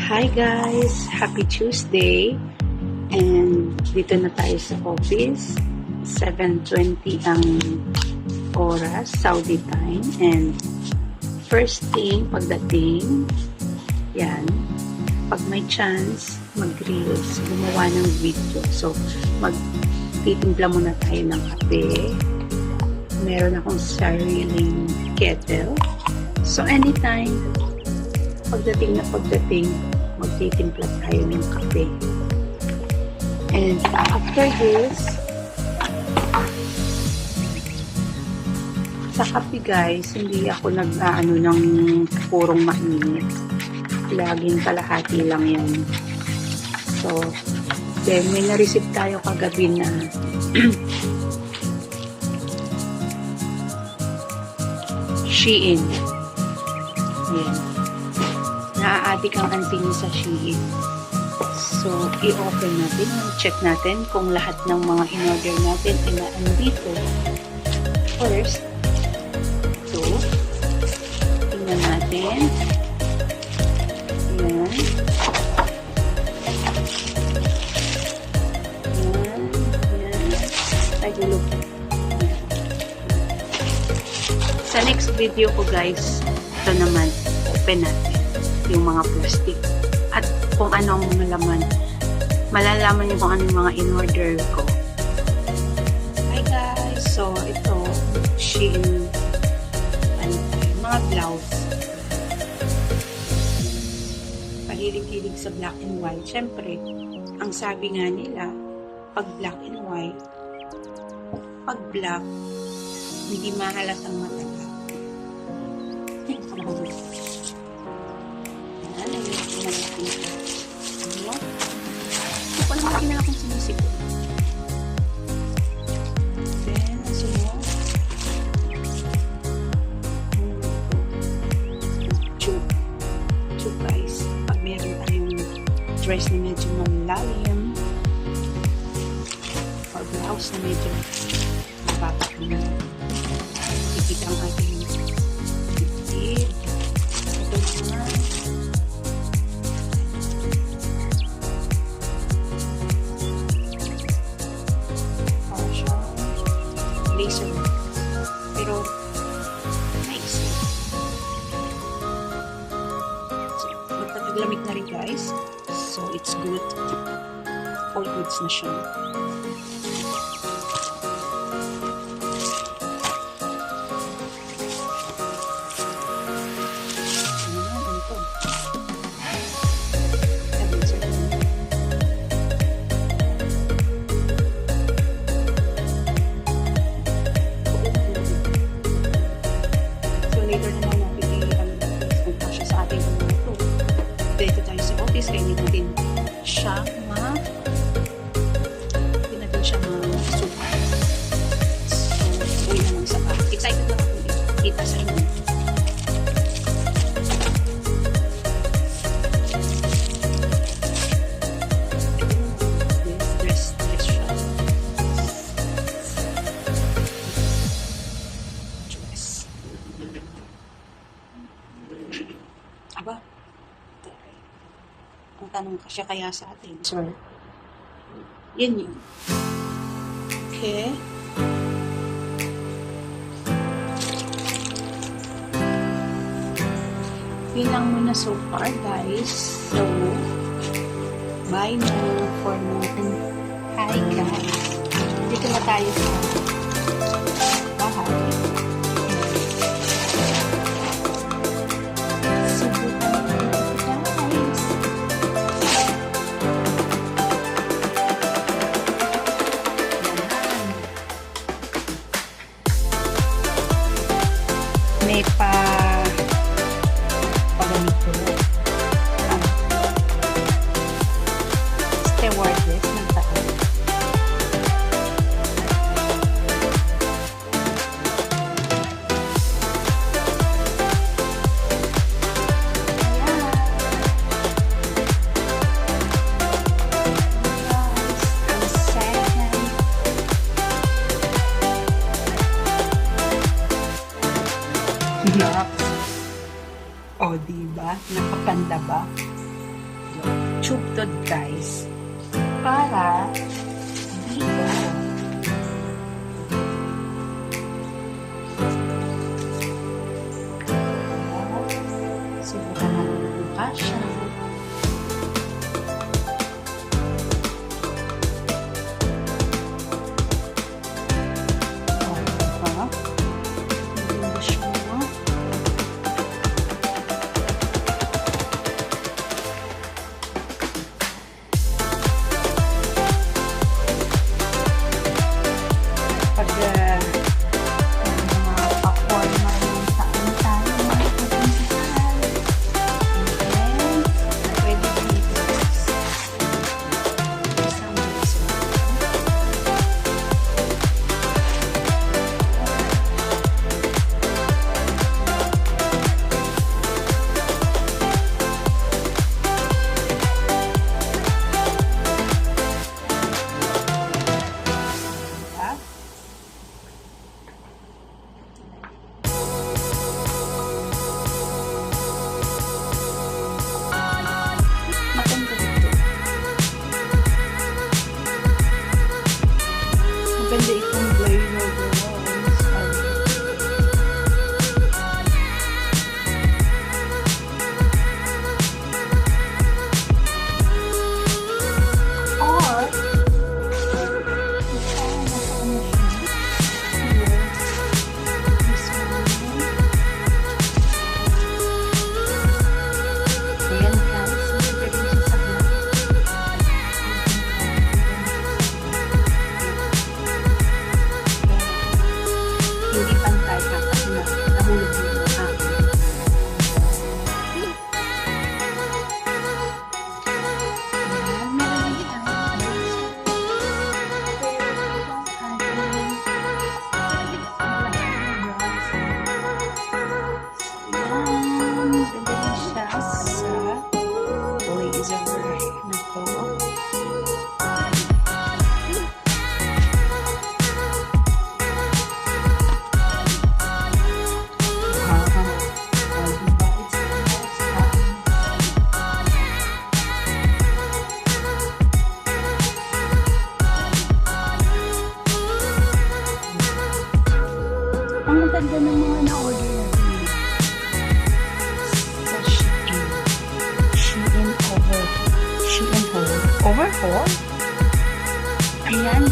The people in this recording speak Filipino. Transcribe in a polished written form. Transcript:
Hi guys! Happy Tuesday! And dito na tayo sa office. 7:20 ang oras, Saudi time. And first thing, pagdating, yan, pag may chance, mag-reels, gumawa ng video. So, magtitimpla muna tayo ng kape. Meron akong sariling kettle. So, anytime, pagdating, magtitimpla tayo ng kape. And after this, sa kape guys, hindi ako nag-aano ng purong mainit. Laging kalahati lang yan. So, then may na-receive tayo kagabi na Shein. Yan. Naaadik ang auntie niya sa Shein. So, i-open natin. Check natin kung lahat ng mga in-order natin ay naandito. First, ito. Tingnan natin. Yan. Yan. Yan. Ay, gulo. Sa next video ko guys, ito naman, open natin yung mga plastic at kung ano ang mga laman. Malalaman niyo kung ano yung mga in-order ko. Hi guys! So, ito, Shein, mga blouse. Pahilig-hilig sa black and white. Siyempre, ang sabi nga nila, pag black and white, pag black, hindi mahalatang matagal. Yan, nalilito na natin. Ano? Ito pa lang laki na akong sinisipon. Then, ang sunod. Tube. Tube guys. Pag meron tayong dress na medyo malalim, or blouse na medyo mabatak na, ikita ang ating bibig. Ito naman. Laser. Pero, nice. So, magtataglamig na rin guys. So, it's good. All goods na siya. Later na lang natin kung pa siya sa ating mga ito. Dito tayo sa office, kaya hindi natin siya hindi natin siya ma-super. So, uwi naman sa bahay. Excited lang ako dito. Kita sa inyo. Dress siya. Aba, ang tanong ka siya kaya sa atin. Sir, yan yun. Okay. Yun lang muna so far, guys. So, bye now for now. Hi, guys. Dito na tayo sa bahay. May paganito stewardess ng taas. O, diba? Nakapanda ba? tube to guys. Para dito. Subukan natin yung kasya. Maganda itong blur logo. Hindi pantay ka kasi nahulog dito ang akin. Ayan, meron din ang ganda din siya sa blazer na to. Ang ganda ng mga na-order natin sa Shein. Shein overhaul. Ayan